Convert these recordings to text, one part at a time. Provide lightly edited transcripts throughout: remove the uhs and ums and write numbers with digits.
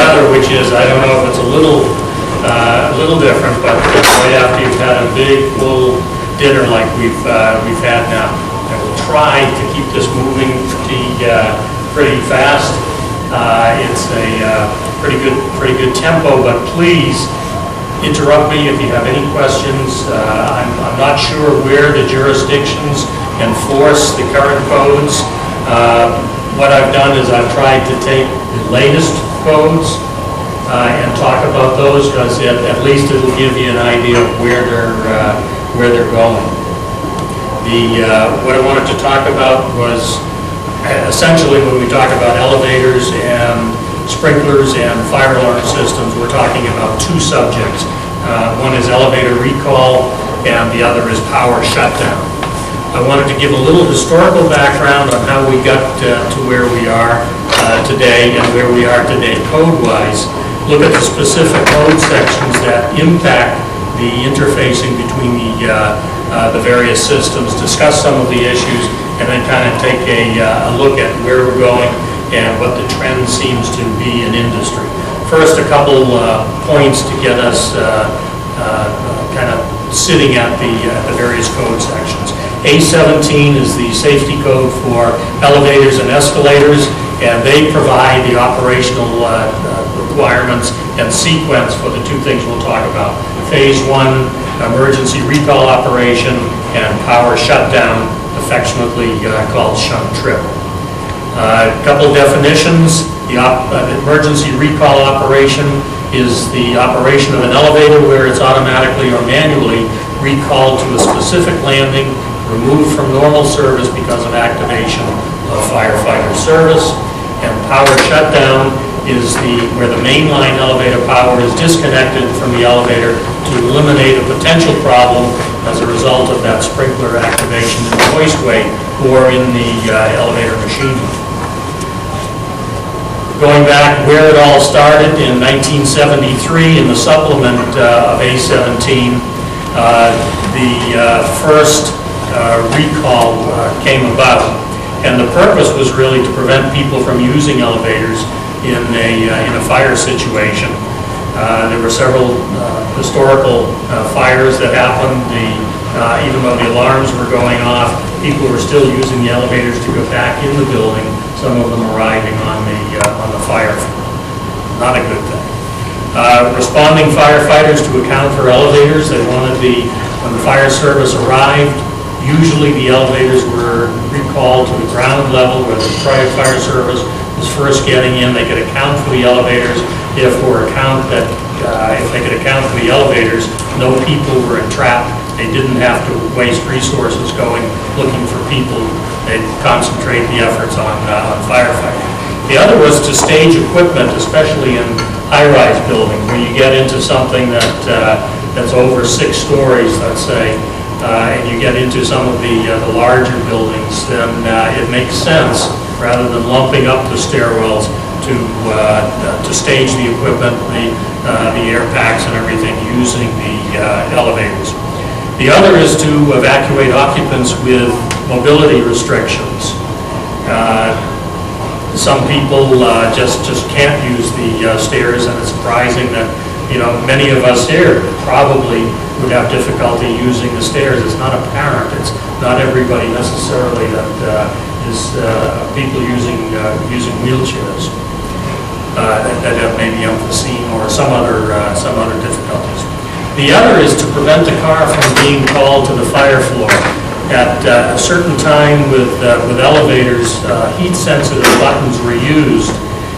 other, which is, I don't know if it's a little different, but right after you've had a big full dinner like we've had now, I will try to keep this moving pretty fast. It's a pretty good tempo, but please interrupt me if you have any questions. I'm not sure where the jurisdictions enforce the current codes. What I've done is I've tried to take the latest codes and talk about those, because at least it'll give you an idea of where they're going. What I wanted to talk about was essentially when we talk about elevators and sprinklers and fire alarm systems, we're talking about two subjects. One is elevator recall and the other is power shutdown. I wanted to give a little historical background on how we got to where we are today and where we are today code-wise. Look at the specific code sections that impact the interfacing between the various systems, discuss some of the issues, and then kind of take a look at where we're going and what the trend seems to be in industry. First, a couple points to get us kind of sitting at the various code sections. A17 is the safety code for elevators and escalators, and they provide the operational requirements and sequence for the two things we'll talk about. Phase 1, emergency recall operation, and power shutdown, affectionately called shunt trip. A couple definitions. The emergency recall operation is the operation of an elevator where it's automatically or manually recalled to a specific landing, removed from normal service because of activation of firefighter service. And power shutdown is where the mainline elevator power is disconnected from the elevator to eliminate a potential problem as a result of that sprinkler activation in the hoistway or in the elevator machinery. Going back where it all started in 1973 in the supplement of A17, the first recall came about, and the purpose was really to prevent people from using elevators in a fire situation. There were several historical fires that happened. Even though the alarms were going off, people were still using the elevators to go back in the building, some of them arriving on the fire floor. Not a good thing. Responding firefighters to account for elevators, they wanted when the fire service arrived, usually the elevators were recalled to the ground level where the fire service was first getting in. They could account for the elevators. If they could account for the elevators, no people were entrapped. They didn't have to waste resources looking for people. They'd concentrate the efforts on firefighting. The other was to stage equipment, especially in high-rise building, where you get into something that's over 6 stories, let's say, and you get into some of the larger buildings, then it makes sense, rather than lumping up the stairwells, to stage the equipment, the air packs and everything using the elevators. The other is to evacuate occupants with mobility restrictions. Some people just can't use the stairs, and it's surprising that many of us here probably would have difficulty using the stairs. It's not apparent. It's not everybody necessarily that is people using wheelchairs that have maybe emphysema or some other difficulties. The other is to prevent the car from being called to the fire floor. At a certain time with elevators, heat-sensitive buttons were used,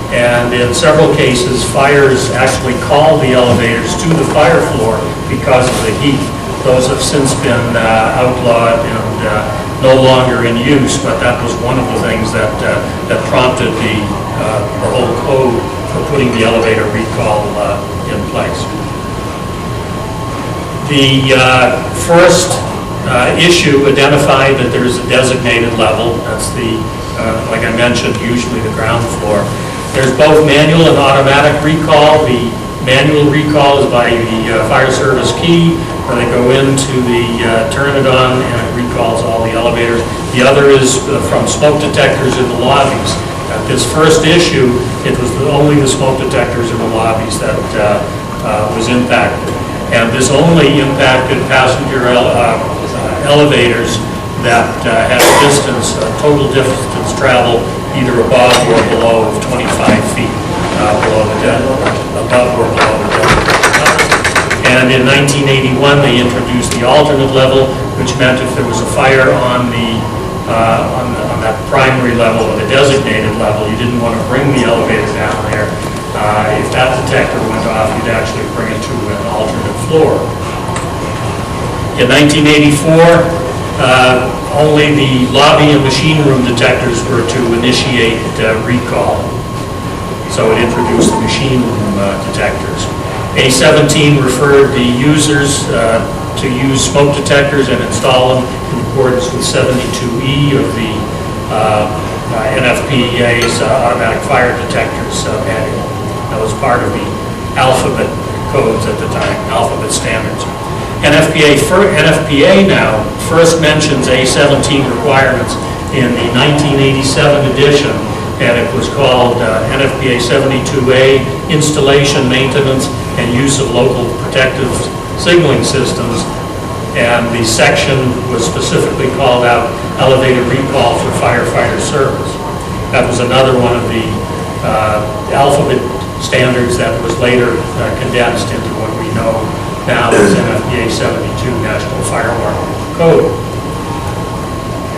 and in several cases, fires actually called the elevators to the fire floor because of the heat. Those have since been outlawed and no longer in use, but that was one of the things that prompted the whole code for putting the elevator recall in place. The first issue identified that there is a designated level. That's like I mentioned, usually the ground floor. There's both manual and automatic recall. The manual recall is by the fire service key, where they go into turn it on, and it recalls all the elevators. The other is from smoke detectors in the lobbies. At this first issue, it was only the smoke detectors in the lobbies that was impacted. And this only impacted passenger elevators that had a distance, total distance travel, either above or below of 25 feet above or below the deck. And in 1981, they introduced the alternate level, which meant if there was a fire on that primary level or the designated level, you didn't want to bring the elevator down there. If that detector went off, you'd actually bring it to an alternate floor. In 1984, only the lobby and machine room detectors were to initiate recall. So it introduced the machine room detectors. A17 referred the users to use smoke detectors and install them in accordance with 72E of the NFPA's automatic fire detectors manual. That was part of the alphabet codes at the time, alphabet standards. NFPA now first mentions A17 requirements in the 1987 edition, and it was called NFPA 72A, Installation, Maintenance, and Use of Local Protective Signaling Systems, and the section was specifically called out Elevator Recall for Firefighter Service. That was another one of the alphabet standards that was later condensed into what we know now as NFPA 72 National Fire Alarm Code.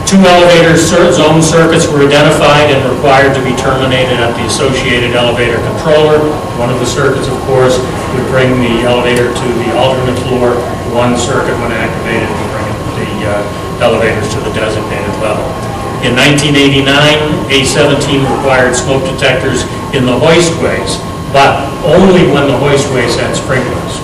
2 elevator zone circuits were identified and required to be terminated at the associated elevator controller. One of the circuits, of course, would bring the elevator to the alternate floor. One circuit, when activated, would bring the elevators to the designated level. In 1989, A17 required smoke detectors in the hoistways, but only when the hoistways had sprinklers.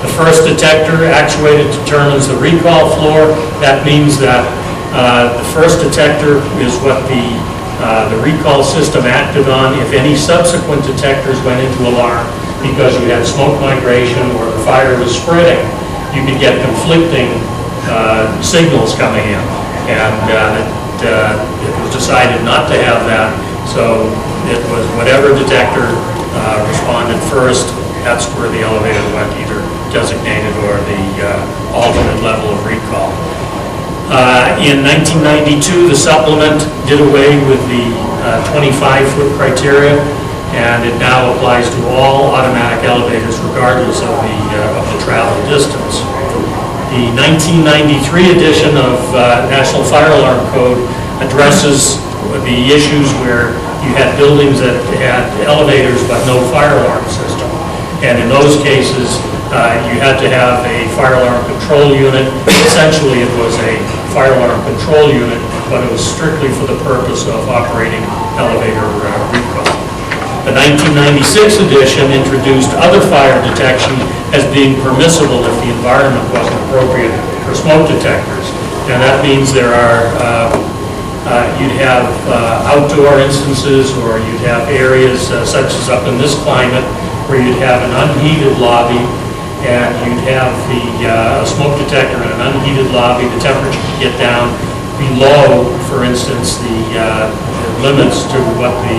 The first detector actuated determines the recall floor. That means that the first detector is what the recall system acted on. If any subsequent detectors went into alarm because you had smoke migration or the fire was spreading, you could get conflicting signals coming in. And it was decided not to have that, so it was whatever detector responded first, that's where the elevator went, either designated or the alternate level of recall. In 1992, the supplement did away with the 25-foot criteria, and it now applies to all automatic elevators regardless of the travel distance. The 1993 edition of National Fire Alarm Code addresses the issues where you had buildings that had elevators but no fire alarm system. And in those cases, you had to have a fire alarm control unit. Essentially, it was a fire alarm control unit, but it was strictly for the purpose of operating elevator recall. The 1996 edition introduced other fire detection as being permissible if the environment wasn't appropriate for smoke detectors. And that means there are, you'd have outdoor instances, or you'd have areas such as up in this climate where you'd have an unheated lobby, and you'd have the smoke detector in an unheated lobby. The temperature could get down below, for instance, the limits to what the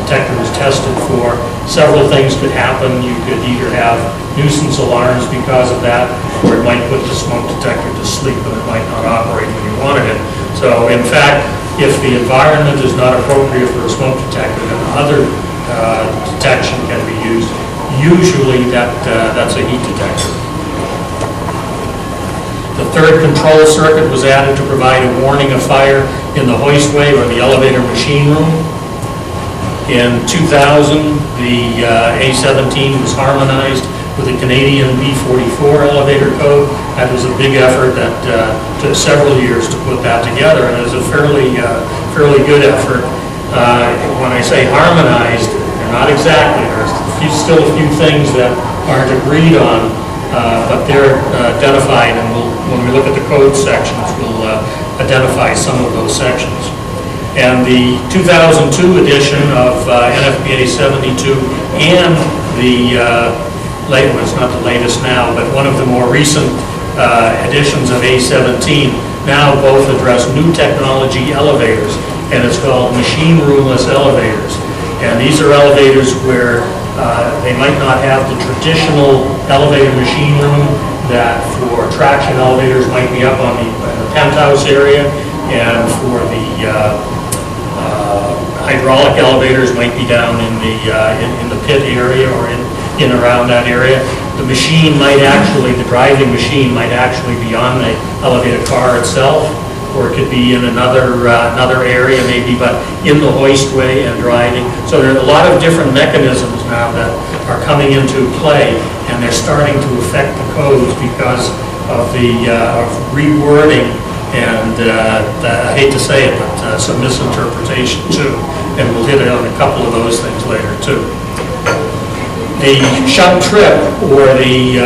detector was tested for. Several things could happen. You could either have nuisance alarms because of that, or it might put the smoke detector to sleep and it might not operate when you wanted it. So in fact, if the environment is not appropriate for a smoke detector, then other detection can be used. Usually that's a heat detector. The third control circuit was added to provide a warning of fire in the hoistway or the elevator machine room. In 2000, the A17 was harmonized with the Canadian B44 elevator code. That was a big effort that took several years to put that together, and it was a fairly good effort. When I say harmonized, they're not exactly. There's still a few things that aren't agreed on, but they're identified, and when we look at the code sections, we'll identify some of those sections. And the 2002 edition of NFPA 72 and the it's not the latest now, but one of the more recent editions of A17 now both address new technology elevators, and it's called machine roomless elevators. And these are elevators where they might not have the traditional elevator machine room that for traction elevators might be up on the penthouse area, and for the hydraulic elevators might be down in the pit area or in around that area. The machine might actually, the driving machine might actually be on the elevator car itself, or it could be in another area maybe, but in the hoistway and driving. So there are a lot of different mechanisms now that are coming into play, and they're starting to affect the codes because of the of rewording and I hate to say it, but some misinterpretation too. And we'll hit on a couple of those things later too. The shunt trip, or the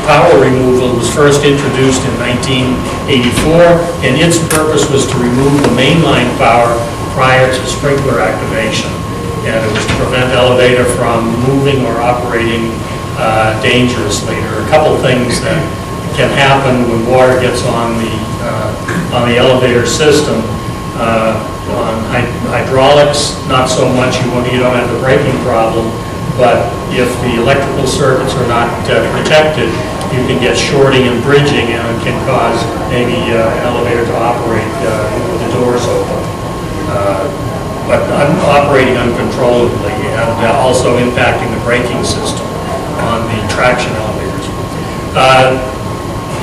power removal, was first introduced in 1984, and its purpose was to remove the mainline power prior to sprinkler activation. And it was to prevent elevator from moving or operating dangerously. There are a couple things that can happen when water gets on the elevator system. On hydraulics, not so much. You don't have the braking problem, but if the electrical circuits are not protected, you can get shorting and bridging, and it can cause maybe an elevator to operate with the doors open, but operating uncontrollably, and also impacting the braking system on the traction elevators.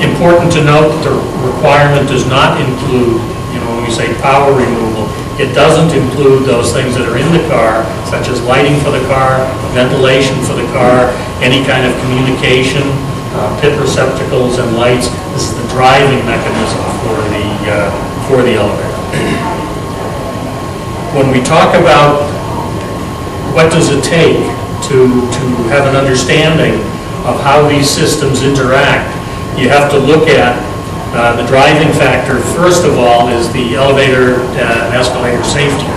Important to note that the requirement does not include, when we say power removal, it doesn't include those things that are in the car, such as lighting for the car, ventilation for the car, any kind of communication, pit receptacles and lights. This is the driving mechanism for the elevator. When we talk about what does it take to have an understanding of how these systems interact, you have to look at the driving factor. First of all is the elevator and escalator safety.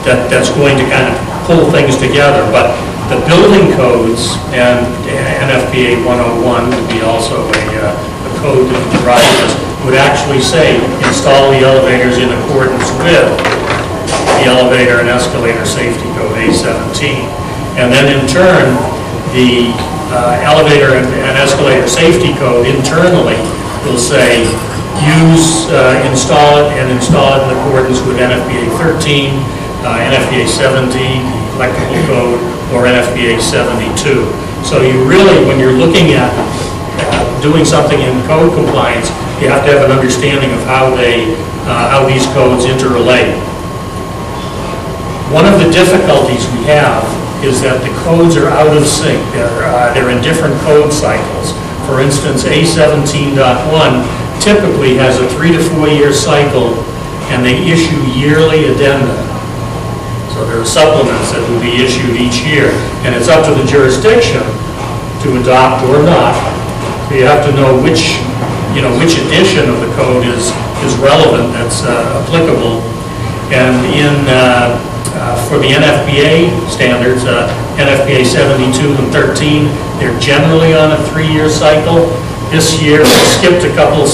That's going to kind of pull things together. But the building codes, and NFPA 101 would be also a code that drives this, would actually say install the elevators in accordance with the elevator and escalator safety code A17. And then in turn, the elevator and escalator safety code internally will say install it in accordance with NFPA 13, NFPA 17, the electrical code, or NFPA 72. So you really, when you're looking at doing something in code compliance, you have to have an understanding of how these codes interrelate. One of the difficulties we have is that the codes are out of sync. They're in different code cycles. For instance, A17.1 typically has a 3 to 4 year cycle, and they issue yearly addenda. So there are supplements that will be issued each year, and it's up to the jurisdiction to adopt or not. So you have to know which edition of the code is relevant, that's applicable. And for the NFPA standards, NFPA 72 and 13, they're generally on a 3-year cycle. This year, we skipped a couple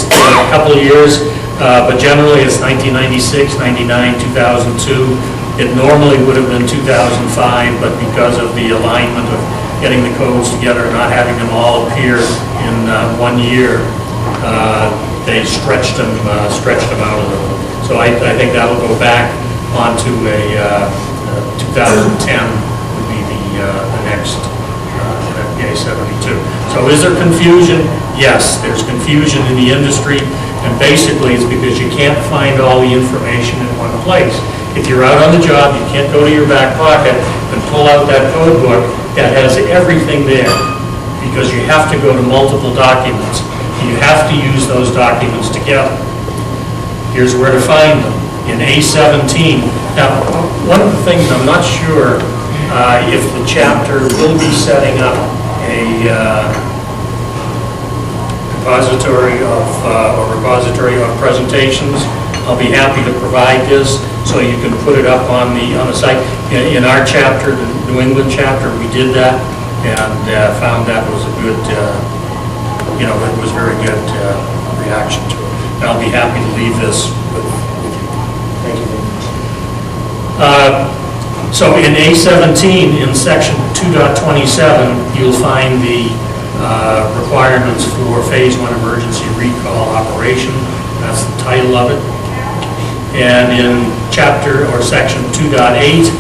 years, but generally it's 1996, 99, 2002. It normally would have been 2005, but because of the alignment of getting the codes together and not having them all appear in 1 year, they stretched them out a little. So I think that will go back onto a 2010 would be the next NFPA 72. So is there confusion? Yes, there's confusion in the industry, and basically it's because you can't find all the information in one place. If you're out on the job, you can't go to your back pocket and pull out that code book that has everything there, because you have to go to multiple documents, and you have to use those documents together. Here's where to find them. In A17. Now, one of the things I'm not sure if the chapter will be setting up a repository of presentations. I'll be happy to provide this so you can put it up on the site. In our chapter, the New England chapter, we did that and found that was a good, it was very good reaction to it. And I'll be happy to leave this with you. Thank you very much. So in A17, in section 2.27, you'll find the requirements for phase 1 emergency recall operation. That's the title of it. And in chapter or section 2.8,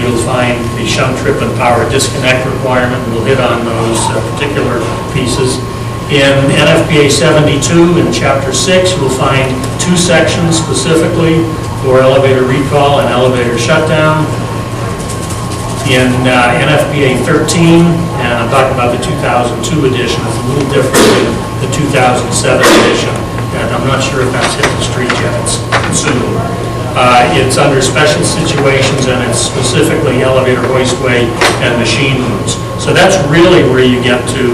you'll find the shunt trip and power disconnect requirement. We'll hit on those particular pieces. In NFPA 72, in chapter 6, you'll find 2 sections specifically for elevator recall and elevator shutdown. In NFPA 13, and I'm talking about the 2002 edition, it's a little different than the 2007 edition, and I'm not sure if that's hit the street yet. It's soon. It's under special situations, and it's specifically elevator, hoistway, and machine rooms. So that's really where you get to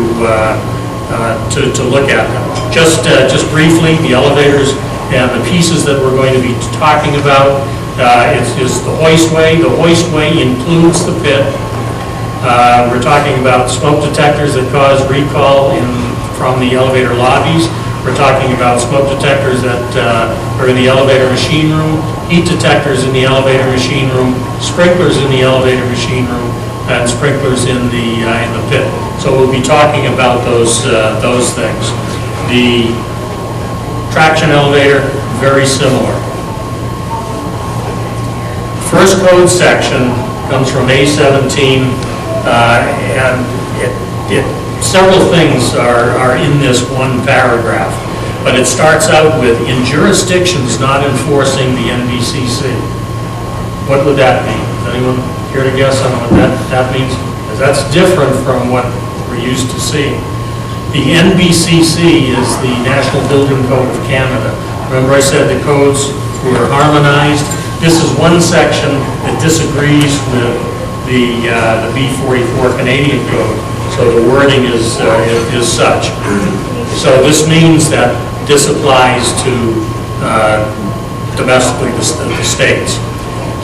look at them. Just briefly, the elevators and the pieces that we're going to be talking about is the hoistway. The hoistway includes the pit. We're talking about smoke detectors that cause recall from the elevator lobbies. We're talking about smoke detectors that are in the elevator machine room, heat detectors in the elevator machine room, sprinklers in the elevator machine room, and sprinklers in the pit. So we'll be talking about those things. The traction elevator, very similar. First code section comes from A17, and several things are in this one paragraph, but it starts out with, in jurisdictions not enforcing the NBCC. What would that mean? Does anyone care to guess on what that means? Because that's different from what we're used to seeing. The NBCC is the National Building Code of Canada. Remember I said the codes were harmonized? This is one section that disagrees with the B44 Canadian code, so the wording is such. So this means that this applies to domestically the states.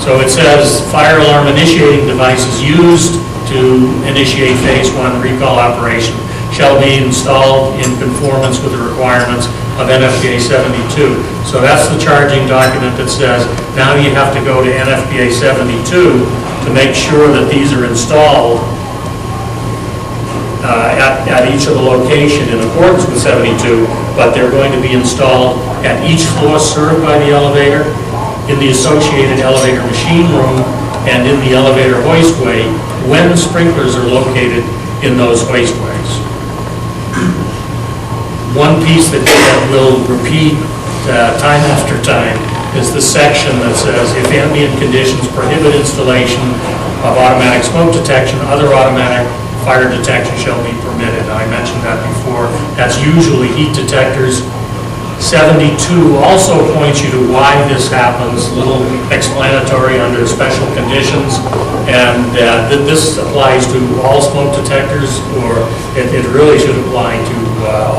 So it says fire alarm initiating devices used to initiate phase 1 recall operation shall be installed in conformance with the requirements of NFPA 72. So that's the charging document that says now you have to go to NFPA 72 to make sure that these are installed at each of the location in accordance with 72, but they're going to be installed at each floor served by the elevator, in the associated elevator machine room, and in the elevator hoistway when sprinklers are located in those hoistways. One piece that will repeat time after time is the section that says if ambient conditions prohibit installation of automatic smoke detection, other automatic fire detection shall be permitted. I mentioned that before. That's usually heat detectors. 72 also points you to why this happens, a little explanatory under special conditions, and that this applies to all smoke detectors, or it really should apply to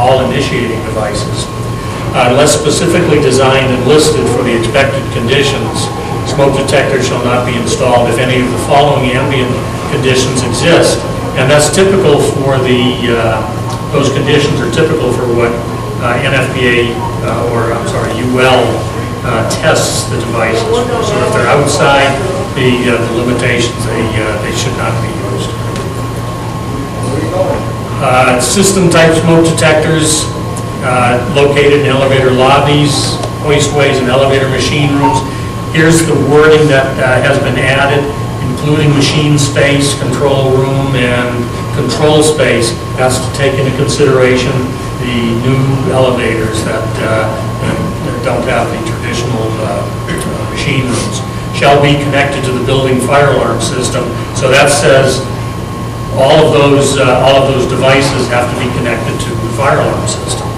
all initiating devices. Unless specifically designed and listed for the expected conditions, smoke detectors shall not be installed if any of the following ambient conditions exist. And that's typical for those conditions are typical for what NFPA, UL tests the devices. So if they're outside the limitations, they should not be used. System type smoke detectors located in elevator lobbies, hoistways, and elevator machine rooms. Here's the wording that has been added, including machine space, control room, and control space. That's to take into consideration the new elevators that don't have the traditional machine rooms. Shall be connected to the building fire alarm system. So that says all of those devices have to be connected to the fire alarm system.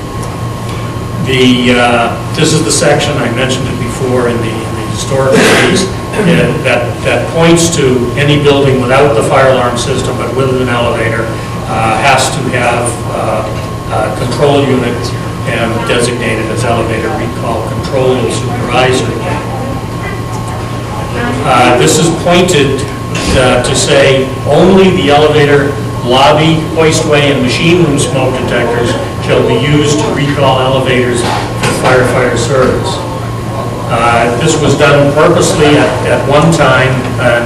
This is the section, I mentioned it before in the historical piece, that points to any building without the fire alarm system but with an elevator has to have control unit and designated as elevator recall control supervisor. This is pointed to say only the elevator Lobby, hoistway, and machine room smoke detectors shall be used to recall elevators to firefighter service. This was done purposely at one time,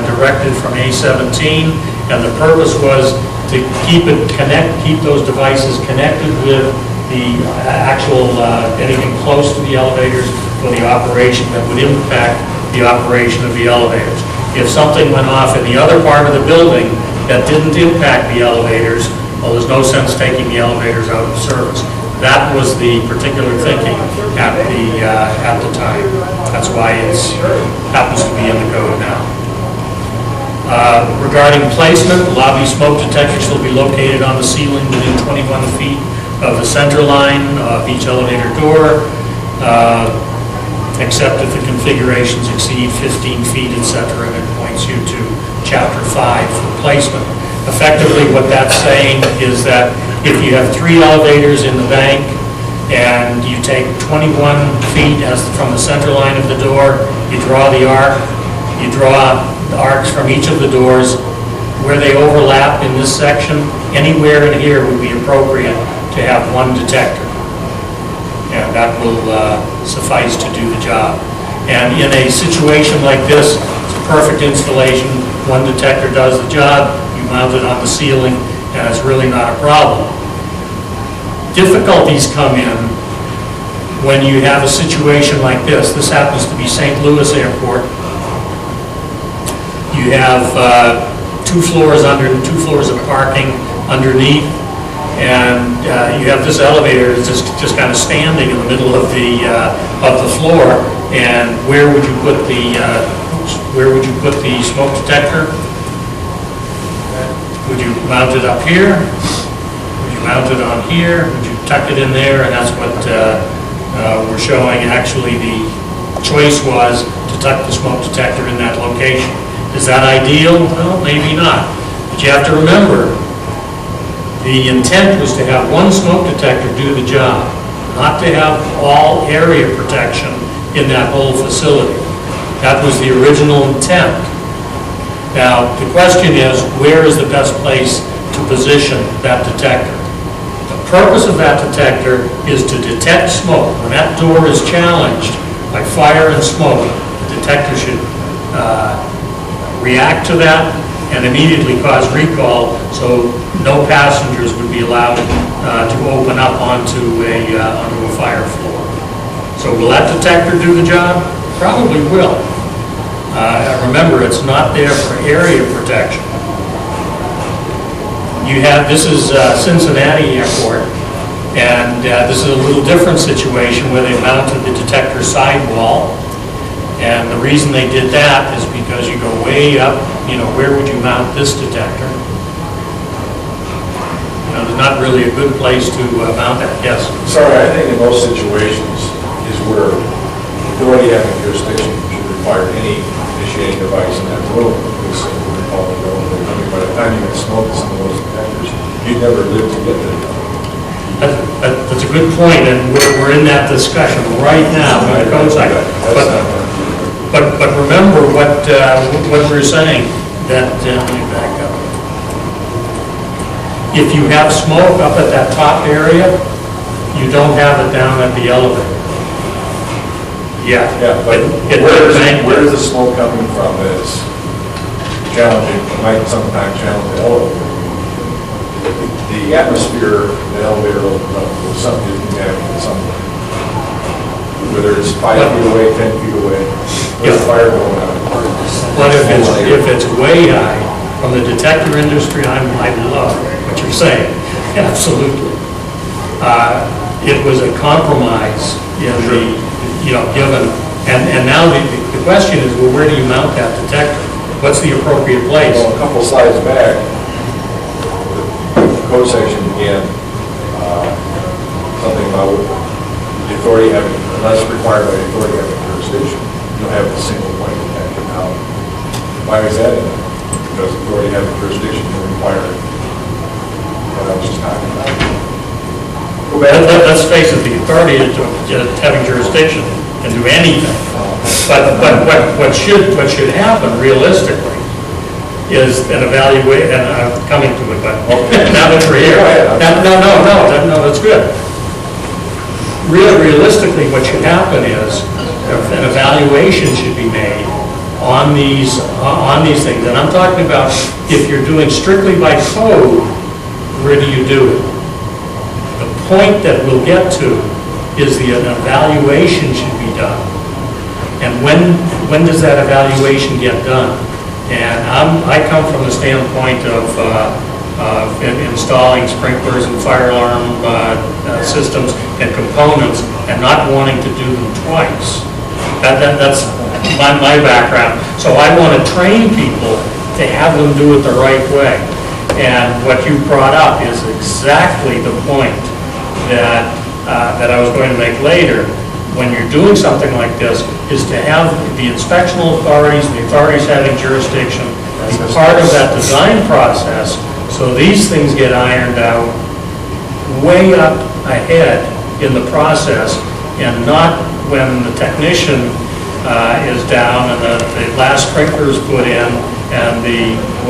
directed from A17, and the purpose was to keep those devices connected with the actual, anything close to the elevators for the operation that would impact the operation of the elevators. If something went off in the other part of the building that didn't impact the elevators, well, there's no sense taking the elevators out of service. That was the particular thinking at the time. That's why it happens to be in the code now. Regarding placement, lobby smoke detectors will be located on the ceiling within 21 feet of the center line of each elevator door, except if the configurations exceed 15 feet, etc., and it points you to Chapter 5 for placement. Effectively, what that's saying is that if you have 3 elevators in the bank and you take 21 feet from the center line of the door, you draw the arc, you draw the arcs from each of the doors. Where they overlap in this section, anywhere in here would be appropriate to have one detector. And that will suffice to do the job. And in a situation like this, it's a perfect installation. One detector does the job, you mount it on the ceiling, and it's really not a problem. Difficulties come in when you have a situation like this. This happens to be St. Louis Airport. You have 2 floors of parking underneath, and you have this elevator that's just kind of standing in the middle of the floor. And where would you put the smoke detector? Would you mount it up here? Would you mount it on here? Would you tuck it in there? And that's what we're showing. Actually, the choice was to tuck the smoke detector in that location. Is that ideal? Well, maybe not. But you have to remember, the intent was to have one smoke detector do the job, not to have all area protection in that whole facility. That was the original intent. Now, the question is, where is the best place to position that detector? The purpose of that detector is to detect smoke. When that door is challenged by fire and smoke, the detector should react to that and immediately cause recall, so no passengers would be allowed to open up onto a fire floor. So will that detector do the job? Probably will. Remember, it's not there for area protection. This is Cincinnati Airport, and this is a little different situation where they mounted the detector sidewall. And the reason they did that is because you go way up, where would you mount this detector? There's not really a good place to mount that. Yes? Sorry, I think in most situations is where authority having jurisdiction should require any initiating device in that room. I mean, by the time you get smoke some of those detectors, you'd never live to get there. That's a good point, and we're in that discussion right now with the code cycle. But remember what we're saying, that, let me back up. If you have smoke up at that top area, you don't have it down at the elevator. Yeah, but where is the smoke coming from that's challenging, might sometimes challenge the elevator? The atmosphere, the elevator opens up with something you can have somewhere. Whether it's 5 feet away, 10 feet away, there's a fire going on. But if it's way high, from the detector industry, I love what you're saying, absolutely. It was a compromise in the, given, and now the question is, well, where do you mount that detector? What's the appropriate place? Well, a couple slides back, the code section began something about the authority having, unless required by the authority having jurisdiction, you'll have a single point detector. Now, why is that in there? Because the authority having jurisdiction will require what I was just talking about. Let's face it, the authority having jurisdiction can do anything. But what should happen realistically is an evaluation, and I'm coming to it, but now that we're here. Go ahead. No, that's good. Realistically, what should happen is an evaluation should be made on these things. And I'm talking about if you're doing strictly by code, where do you do it? The point that we'll get to is an evaluation should be done. And when does that evaluation get done? And I come from the standpoint of installing sprinklers and fire alarm systems and components and not wanting to do them twice. That's my background. So I want to train people to have them do it the right way. And what you brought up is exactly the point that I was going to make later. When you're doing something like this, is to have the inspectional authorities, the authorities having jurisdiction, be part of that design process, so these things get ironed out way up ahead in the process, and not when the technician is down and the last sprinkler is put in, and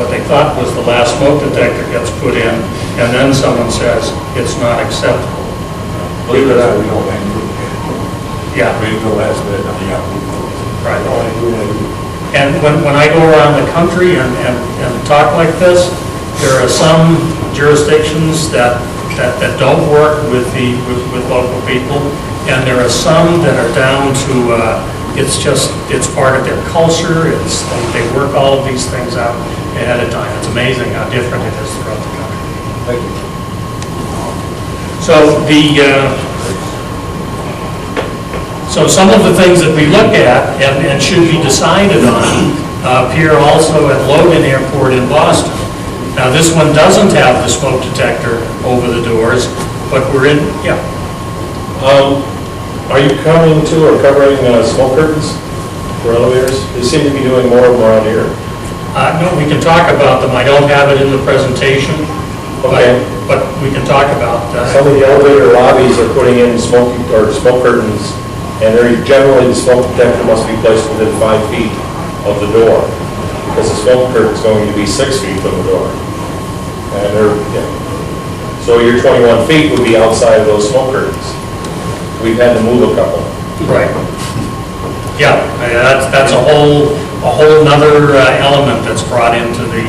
what they thought was the last smoke detector gets put in, and then someone says it's not acceptable. Believe it or not, we don't hang fruit. Yeah. We didn't go last minute, nothing happened. Right. And when I go around the country and talk like this, there are some jurisdictions that don't work with local people, and there are some that are down to, it's part of their culture, they work all of these things out ahead of time. It's amazing how different it is throughout the country. Thank you. So some of the things that we look at and should be decided on appear also at Logan Airport in Boston. Now, this one doesn't have the smoke detector over the doors, but we're in, yeah. Are you coming to or covering smoke curtains for elevators? They seem to be doing more of them around here. No, we can talk about them. I don't have it in the presentation, Okay. but we can talk about Some of the elevator lobbies are putting in smoke curtains, and generally the smoke detector must be placed within 5 feet of the door, because the smoke curtain is going to be 6 feet from the door. And so your 21 feet would be outside of those smoke curtains. We've had to move a couple. Right. Yeah, that's a whole nother element that's brought into the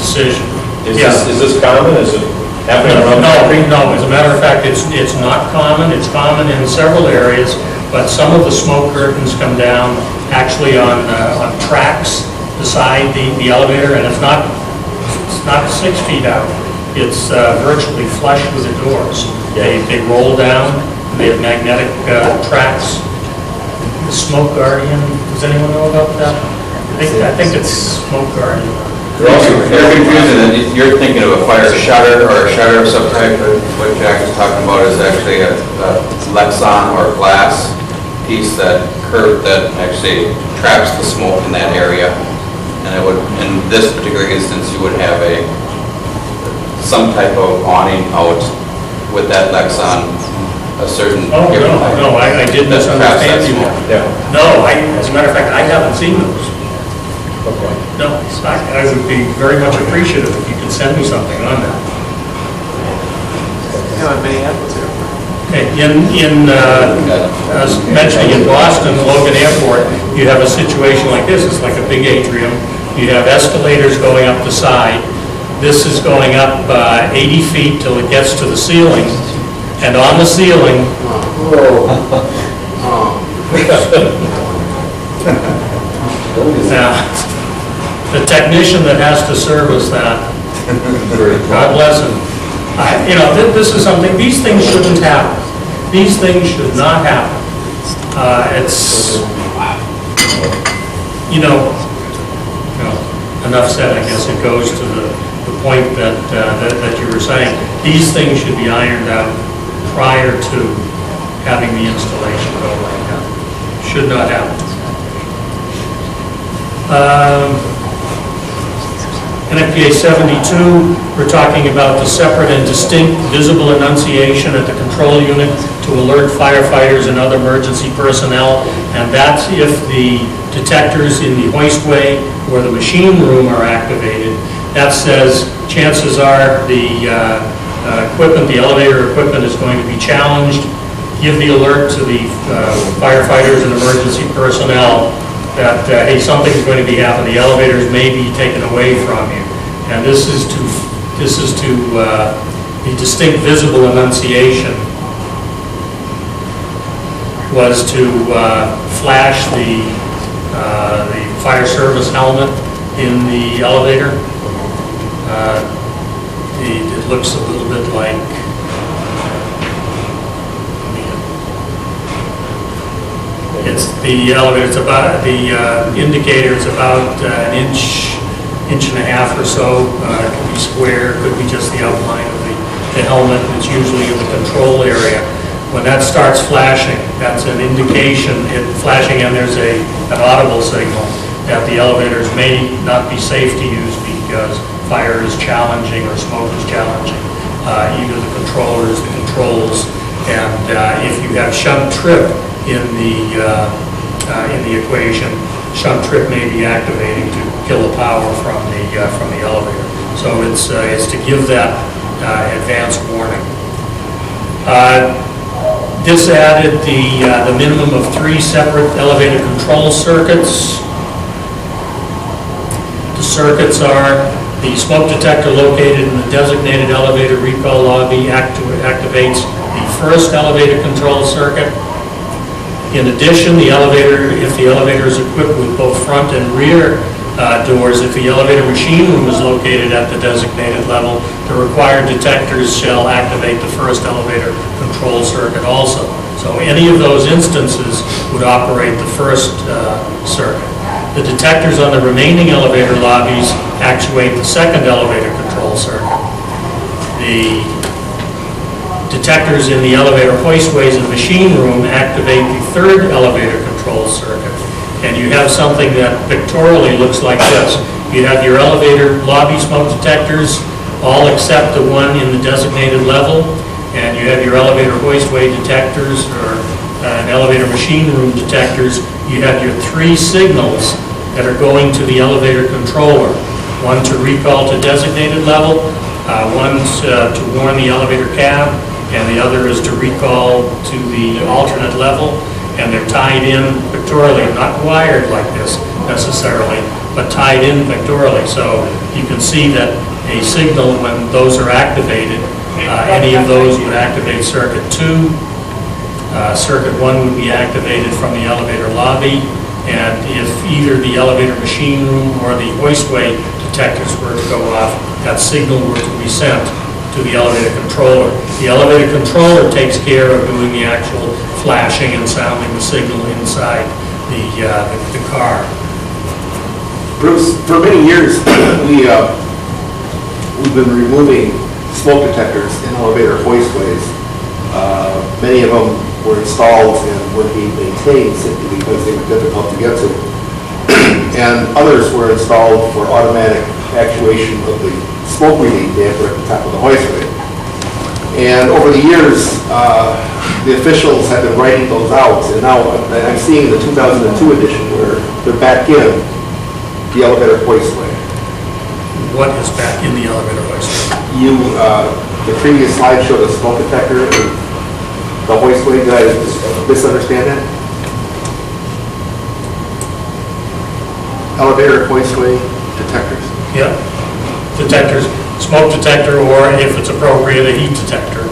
decision. Is this common? Is it happening around the country? No, as a matter of fact, it's not common. It's common in several areas, but some of the smoke curtains come down actually on tracks beside the elevator, and it's not 6 feet out. It's virtually flush with the doors. They roll down. They have magnetic tracks. The Smoke Guardian. Does anyone know about that? I think it's Smoke Guardian. You're confusing it. You're thinking of a fire shutter or a shutter of some type. What Jack is talking about is actually a Lexan or glass piece that actually traps the smoke in that area. And it would, in this particular instance, you would have some type of awning out with that Lexan, a certain. Oh, no, I did misunderstand you. Yeah. No, as a matter of fact, I haven't seen those. Okay. No, I would be very much appreciative if you could send me something on that. Okay, as mentioning in Boston, Logan Airport, you have a situation like this. It's like a big atrium. You have escalators going up the side. This is going up 80 feet till it gets to the ceiling. And on the ceiling, now, the technician that has to service that, God bless him. This is something, these things shouldn't happen. These things should not happen. Enough said, I guess it goes to the point that you were saying. These things should be ironed out prior to having the installation go like that. Should not happen. NFPA 72, we're talking about the separate and distinct visible enunciation at the control unit to alert firefighters and other emergency personnel, and that's if the detectors in the hoistway where the machine room are activated, that says chances are the equipment, the elevator equipment is going to be challenged. Give the alert to the firefighters and emergency personnel that, hey, something's going to be happening. The elevators may be taken away from you. And this is to the distinct visible enunciation was to flash the fire service helmet in the elevator. It looks a little bit like, it's the elevator, it's about, the indicator is about an inch and a half or so. It could be square, could be just the outline of the helmet. It's usually in the control area. When that starts flashing, that's an indication, flashing, and there's an audible signal that the elevators may not be safe to use because fire is challenging or smoke is challenging, either the controllers, the controls, and if you have shunt trip in the equation, shunt trip may be activating to kill the power from the elevator. So it's to give that advanced warning. This added the minimum of 3 separate elevator control circuits. The circuits are the smoke detector located in the designated elevator recall lobby activates the first elevator control circuit. In addition, the elevator, if the elevator is equipped with both front and rear doors, if the elevator machine room is located at the designated level, the required detectors shall activate the first elevator control circuit also. So any of those instances would operate the first circuit. The detectors on the remaining elevator lobbies actuate the second elevator control circuit. The detectors in the elevator hoistways and machine room activate the third elevator control circuit. And you have something that pictorially looks like this. You have your elevator lobby smoke detectors, all except the one in the designated level, and you have your elevator hoistway detectors or an elevator machine room detectors. You have your 3 signals that are going to the elevator controller. One to recall to designated level, one to warn the elevator cab, and the other is to recall to the alternate level, and they're tied in pictorially, not wired like this necessarily, but tied in pictorially. So you can see that a signal, when those are activated, any of those would activate circuit 2. Circuit 1 would be activated from the elevator lobby, and if either the elevator machine room or the hoistway detectors were to go off, that signal were to be sent to the elevator controller. The elevator controller takes care of doing the actual flashing and sounding the signal inside the car. Bruce, for many years, we've been removing smoke detectors in elevator hoistways. Many of them were installed and were being maintained simply because they were difficult to get to. And others were installed for automatic actuation of the smoke relief damper at the top of the hoistway. And over the years, the officials have been writing those out, and now I'm seeing the 2002 edition where they're back in the elevator hoistway. What is back in the elevator hoistway? The previous slide showed a smoke detector in the hoistway. Did I misunderstand that? Elevator hoistway detectors. Yeah, detectors, smoke detector, or if it's appropriate, a heat detector.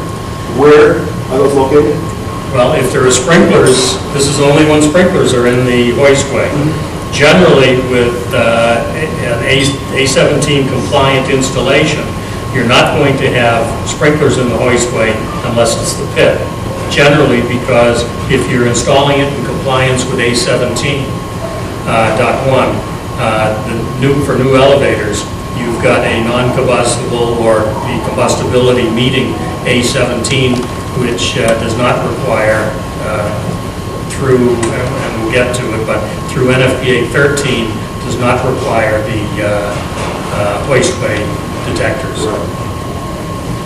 Where are those located? Well, if there are sprinklers, this is only when sprinklers are in the hoistway. Generally, with an A17 compliant installation, you're not going to have sprinklers in the hoistway unless it's the pit. Generally, because if you're installing it in compliance with A17.1, for new elevators, you've got a non-combustible or the combustibility meeting A17, which does not require through, and we'll get to it, but through NFPA 13 does not require the hoistway detectors.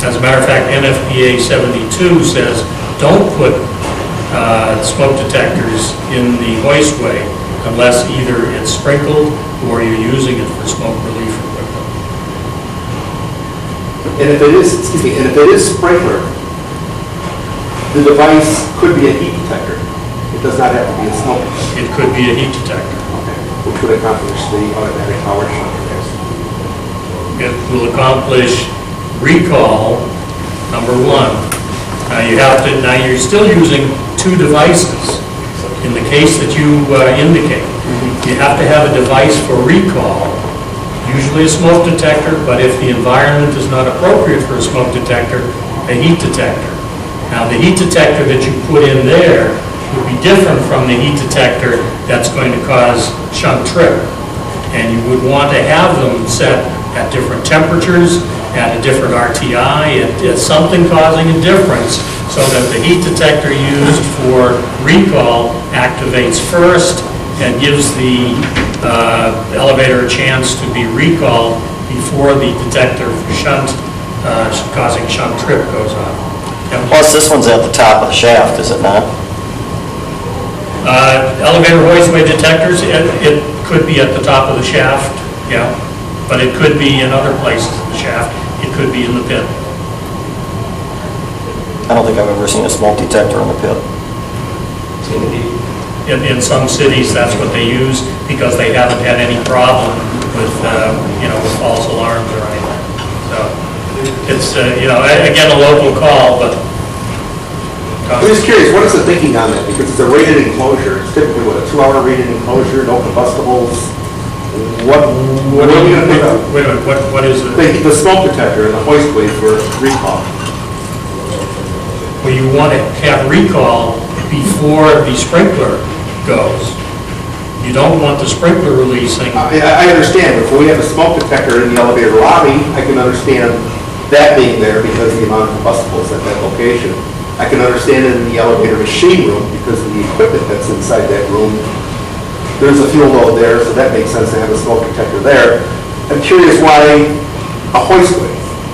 As a matter of fact, NFPA 72 says don't put smoke detectors in the hoistway unless either it's sprinkled or you're using it for smoke relief equipment. And if it is, excuse me, and if it is sprinkler, the device could be a heat detector. It does not have to be a smoke detector. It could be a heat detector. Okay. Which would accomplish the automatic power shunt. It will accomplish recall, number one. Now you're still using two devices. In the case that you indicate, you have to have a device for recall, usually a smoke detector, but if the environment is not appropriate for a smoke detector, a heat detector. Now, the heat detector that you put in there would be different from the heat detector that's going to cause shunt trip. And you would want to have them set at different temperatures, at a different RTI, at something causing a difference, so that the heat detector used for recall activates first and gives the elevator a chance to be recalled before the detector for shunt, causing shunt trip goes on. Plus, this one's at the top of the shaft, is it not? Elevator hoistway detectors, it could be at the top of the shaft, yeah, but it could be in other places in the shaft. It could be in the pit. I don't think I've ever seen a smoke detector in the pit. In some cities, that's what they use because they haven't had any problem with, with false alarms or anything. So it's, again, a local call, but. I'm just curious, what is the thinking on that? Because it's a rated enclosure. It's typically, what, a 2-hour rated enclosure, no combustibles? What are we going to pick up? Wait a minute, what is it? The smoke detector and the hoistway for recall. Well, you want to have recall before the sprinkler goes. You don't want the sprinkler releasing. I understand, but if we have a smoke detector in the elevator lobby, I can understand that being there because of the amount of combustibles at that location. I can understand it in the elevator machine room because of the equipment that's inside that room. There's a fuel load there, so that makes sense to have a smoke detector there. I'm curious why a hoistway.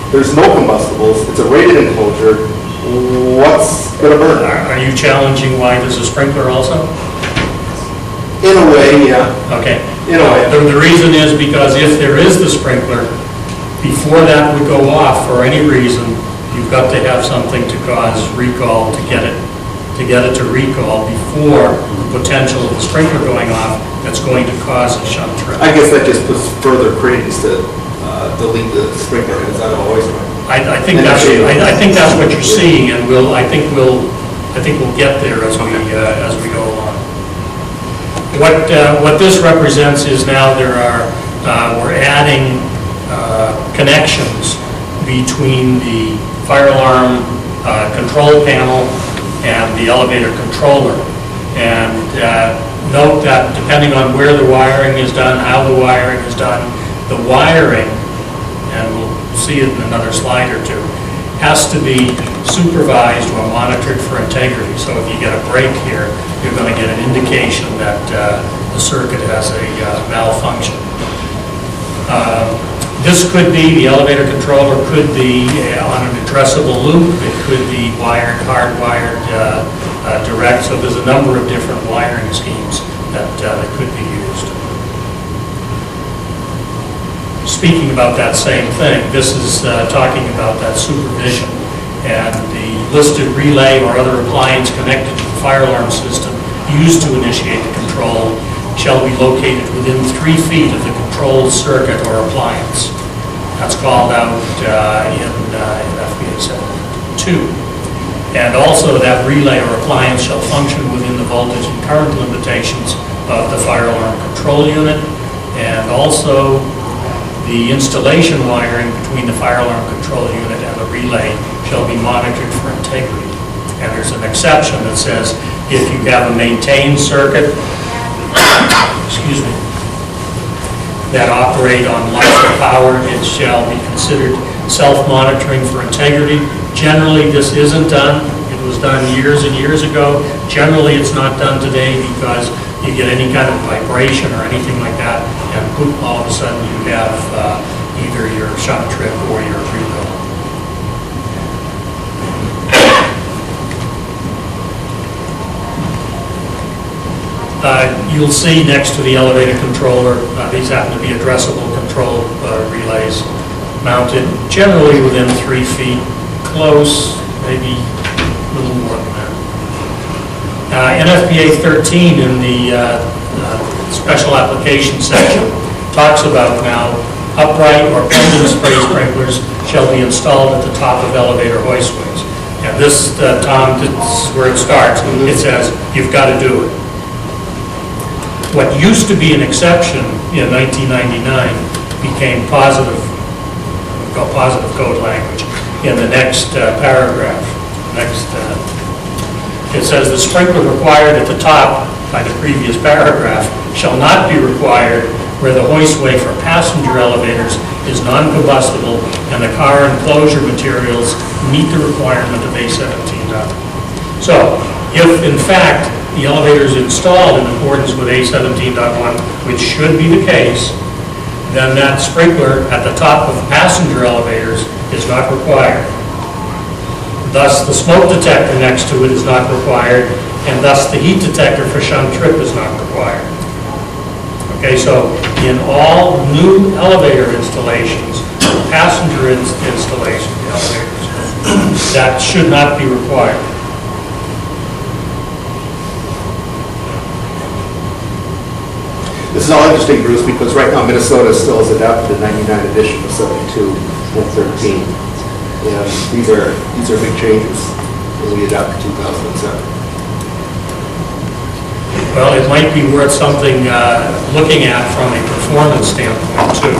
There's no combustibles, it's a rated enclosure. What's going to burn? Are you challenging why there's a sprinkler also? In a way, yeah. Okay. In a way. The reason is because if there is the sprinkler, before that would go off for any reason, you've got to have something to cause recall to get it to recall before the potential of the sprinkler going off that's going to cause a shunt trip. I guess that just puts further credence to delete the sprinkler heads out of the hoistway. I think that's what you're seeing, and I think we'll get there as we go along. What this represents is now we're adding connections between the fire alarm control panel and the elevator controller. And note that depending on where the wiring is done, how the wiring is done, the wiring, and we'll see it in another slide or two, has to be supervised or monitored for integrity. So if you get a break here, you're going to get an indication that the circuit has a malfunction. This could be, the elevator controller could be on an addressable loop, it could be wired, hardwired direct, so there's a number of different wiring schemes that could be used. Speaking about that same thing, this is talking about that supervision, and the listed relay or other appliance connected to the fire alarm system used to initiate the control shall be located within 3 feet of the control circuit or appliance. That's called out in FBA 7.2. And also that relay or appliance shall function within the voltage and current limitations of the fire alarm control unit, and also the installation wiring between the fire alarm control unit and the relay shall be monitored for integrity. And there's an exception that says if you have a maintained circuit, excuse me, that operate on lights power, it shall be considered self-monitoring for integrity. Generally, this isn't done. It was done years and years ago. Generally, it's not done today because you get any kind of vibration or anything like that, and boop, all of a sudden you have either your shunt trip or your recall. You'll see next to the elevator controller, these happen to be addressable control relays mounted generally within 3 feet, close, maybe a little more than that. NFPA 13 in the special application section talks about now upright or pendant spray sprinklers shall be installed at the top of elevator hoistways. And this, Tom, this is where it starts. It says you've got to do it. What used to be an exception in 1999 became positive code language in the next paragraph. It says the sprinkler required at the top by the previous paragraph shall not be required where the hoistway for passenger elevators is non-combustible and the car enclosure materials meet the requirement of A17. So, if in fact the elevator is installed in accordance with A17.1, which should be the case, then that sprinkler at the top of passenger elevators is not required. Thus, the smoke detector next to it is not required, and thus the heat detector for shunt trip is not required. Okay, so in all new elevator installations, passenger installation elevators, that should not be required. This is all interesting, Bruce, because right now Minnesota still has adopted the 99 edition of 72 and 13. And these are big changes when we adopted 2007. Well, it might be worth something looking at from a performance standpoint too.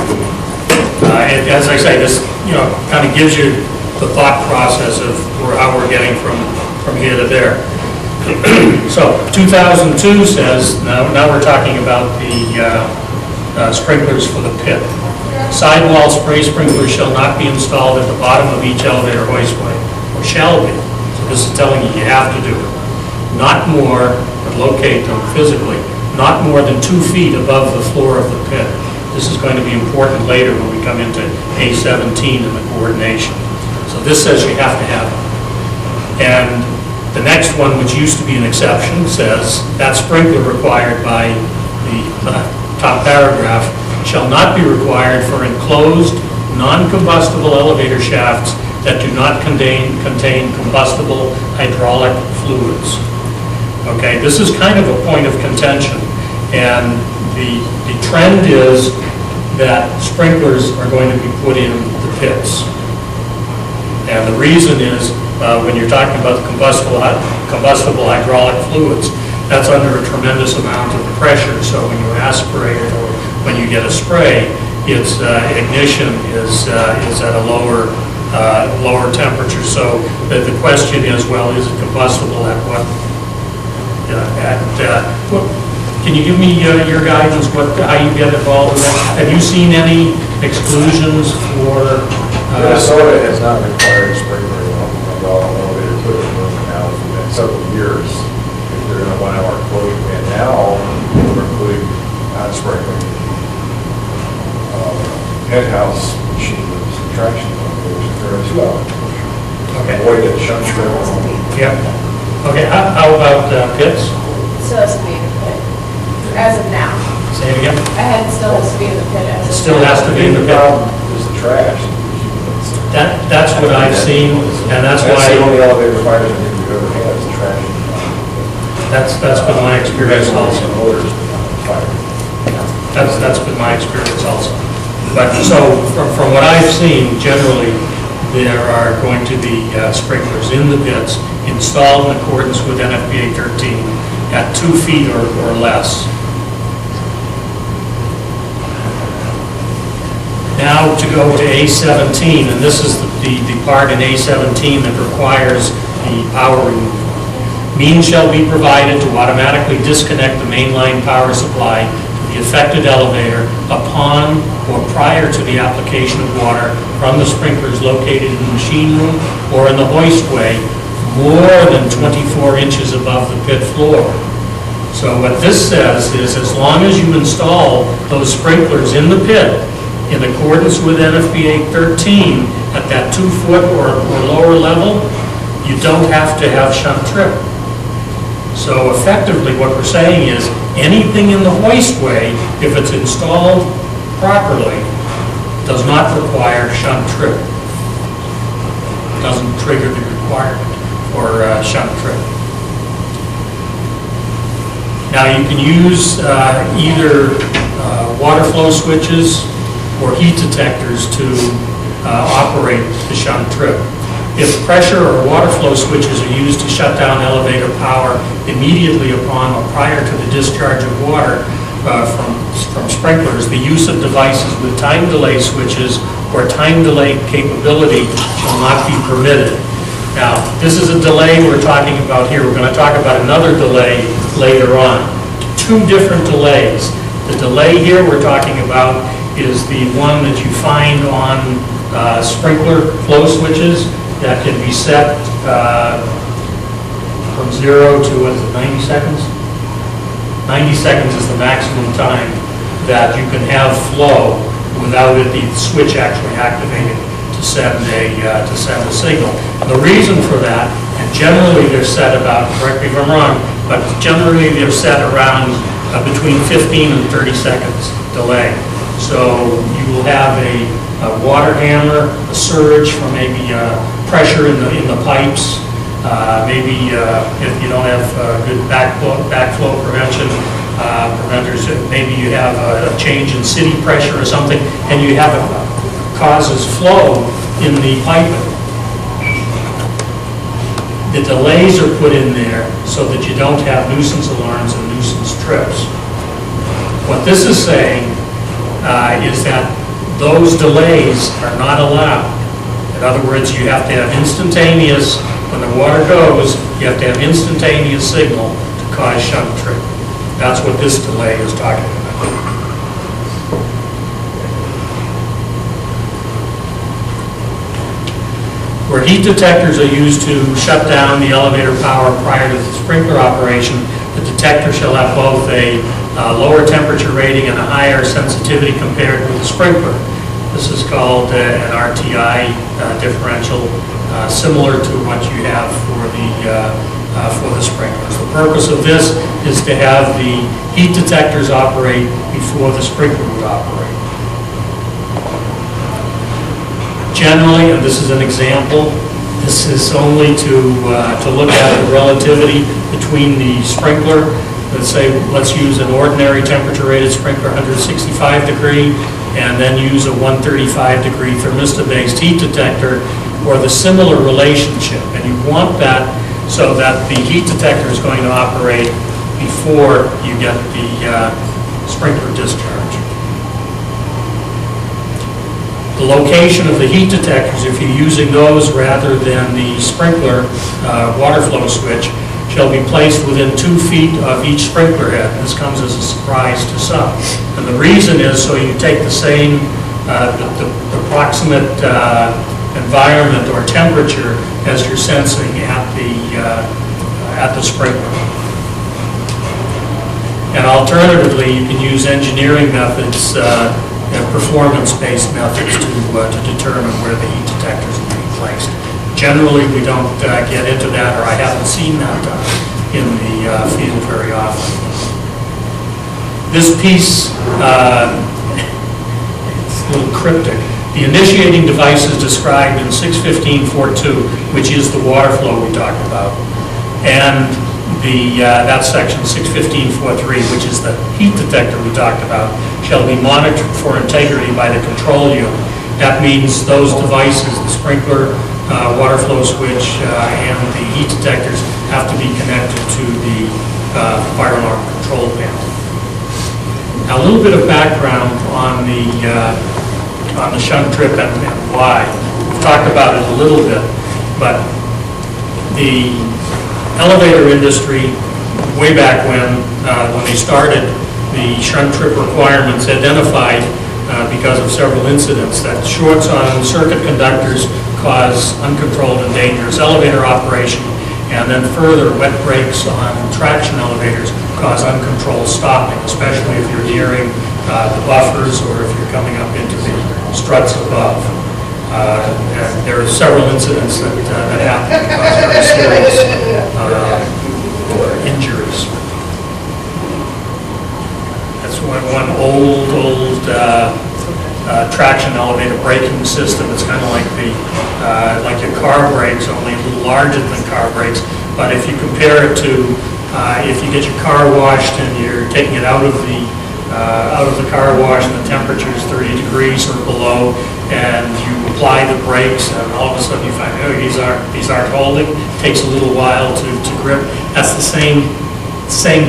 As I say, this kind of gives you the thought process of how we're getting from here to there. So 2002 says, now we're talking about the sprinklers for the pit. Sidewall spray sprinklers shall not be installed at the bottom of each elevator hoistway, or shall be. So this is telling you have to do it. Not more, but locate them physically, not more than 2 feet above the floor of the pit. This is going to be important later when we come into A17 and the coordination. So this says you have to have it. And the next one, which used to be an exception, says that sprinkler required by the top paragraph shall not be required for enclosed, non-combustible elevator shafts that do not contain combustible hydraulic fluids. Okay, this is kind of a point of contention, and the trend is that sprinklers are going to be put in the pits. And the reason is, when you're talking about the combustible hydraulic fluids, that's under a tremendous amount of pressure. So when you aspirate it or when you get a spray, its ignition is at a lower temperature. So the question is, well, is it combustible at what? Can you give me your guidance, how you get involved with that? Have you seen any exclusions for? Minnesota has not required sprinkler on all elevator equipment now for the next several years. If they're in a 1 hour quote, and now we're including not sprinkling. Head house machine with traction elevators, if they're a 2 hour. Okay. Avoid that shunt trip. Yeah. Okay, how about pits? Still has to be in the pit, as of now. Say it again. Still has to be in the pit as of now. Still has to be in the The pit. problem is the trash. That's what I've seen, and that's That's the why, only elevator fire that we've ever had is the trash. that's been my experience also. Motors, fire. That's been my experience also. But so, from what I've seen, generally, there are going to be sprinklers in the pits installed in accordance with NFPA 13 at 2 feet or less. Now to go to A17, and this is the part in A17 that requires the power removal. Means shall be provided to automatically disconnect the mainline power supply to the affected elevator upon or prior to the application of water from the sprinklers located in the machine room or in the hoistway more than 24 inches above the pit floor. So what this says is, as long as you install those sprinklers in the pit in accordance with NFPA 13 at that 2 foot or lower level, you don't have to have shunt trip. So effectively what we're saying is, Anything in the hoistway, if it's installed properly, does not require shunt trip. Doesn't trigger the requirement for shunt trip. Now, you can use either water flow switches or heat detectors to operate the shunt trip. If pressure or water flow switches are used to shut down elevator power immediately upon or prior to the discharge of water from sprinklers, the use of devices with time delay switches or time delay capability shall not be permitted. Now, this is a delay we're talking about here. We're going to talk about another delay later on. Two different delays. The delay here we're talking about is the one that you find on sprinkler flow switches that can be set from 0 to, what is it, 90 seconds? 90 seconds is the maximum time that you can have flow without the switch actually activating to send a signal. And the reason for that, and generally they're set about, correct me if I'm wrong, but generally they're set around between 15 and 30 seconds delay. So you will have a water hammer, a surge from maybe pressure in the pipes, maybe if you don't have good backflow prevention, preventers, maybe you have a change in city pressure or something, and you have it causes flow in the piping. The delays are put in there so that you don't have nuisance alarms and nuisance trips. What this is saying is that those delays are not allowed. In other words, you have to have instantaneous, when the water goes, you have to have instantaneous signal to cause shunt trip. That's what this delay is talking about. Where heat detectors are used to shut down the elevator power prior to the sprinkler operation, the detector shall have both a lower temperature rating and a higher sensitivity compared with the sprinkler. This is called an RTI differential, similar to what you have for the sprinklers. The purpose of this is to have the heat detectors operate before the sprinkler would operate. Generally, and this is an example, this is only to look at the relativity between the sprinkler. Let's use an ordinary temperature rated sprinkler, 165 degree, and then use a 135 degree thermistor-based heat detector, or the similar relationship. And you want that so that the heat detector is going to operate before you get the sprinkler discharge. The location of the heat detectors, if you're using those rather than the sprinkler water flow switch, shall be placed within 2 feet of each sprinkler head. This comes as a surprise to some. And the reason is so you take the same, the proximate environment or temperature as you're sensing at the sprinkler. And alternatively, you can use engineering methods and performance-based methods to determine where the heat detectors are being placed. Generally, we don't get into that, or I haven't seen that in the field very often. This piece, it's a little cryptic. The initiating device is described in 615.4.2, which is the water flow we talked about, and that section 615.4.3, which is the heat detector we talked about, shall be monitored for integrity by the control unit. That means those devices, the sprinkler, water flow switch, and the heat detectors have to be connected to the fire alarm control panel. Now, a little bit of background on the shunt trip and why. We've talked about it a little bit, but the elevator industry, way back when they started, the shunt trip requirements identified, because of several incidents, that shorts on circuit conductors cause uncontrolled and dangerous elevator operation, and then further, wet brakes on traction elevators cause uncontrolled stopping, especially if you're nearing the buffers or if you're coming up into the struts above. And there are several incidents that happen and cause very serious injuries. one old traction elevator braking system. It's kind of like like your car brakes, only a little larger than car brakes. But if you compare it to if you get your car washed and you're taking it out of the car wash and the temperature is 30 degrees or below, and you apply the brakes, and all of a sudden you find, oh, these aren't holding. It takes a little while to grip. That's the same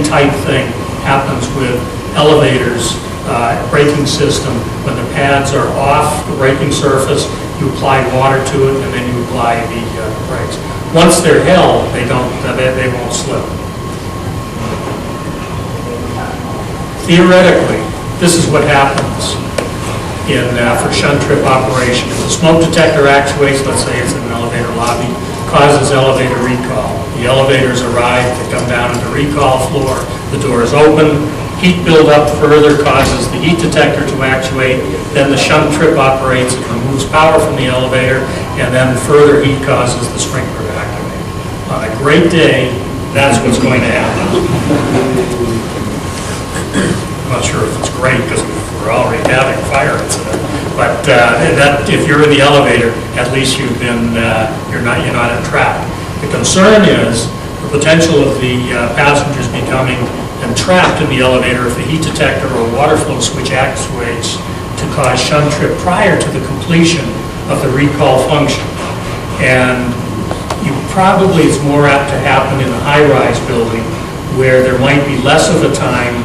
type thing happens with elevators, braking system. When the pads are off the braking surface, you apply water to it, and then you apply the brakes. Once they're held, they won't slip. Theoretically, this is what happens for shunt trip operation. If the smoke detector actuates, let's say it's in an elevator lobby, causes elevator recall. The elevators arrive, they come down to the recall floor, the door is open, heat buildup further causes the heat detector to actuate, then the shunt trip operates, it removes power from the elevator, and then further heat causes the sprinkler to activate. On a great day, that's what's going to happen. I'm not sure if it's great because we're already having a fire incident, but if you're in the elevator, at least you're not entrapped. The concern is the potential of the passengers becoming entrapped in the elevator if the heat detector or water flow switch actuates to cause shunt trip prior to the completion of the recall function. And it's more apt to happen in a high-rise building where there might be less of a time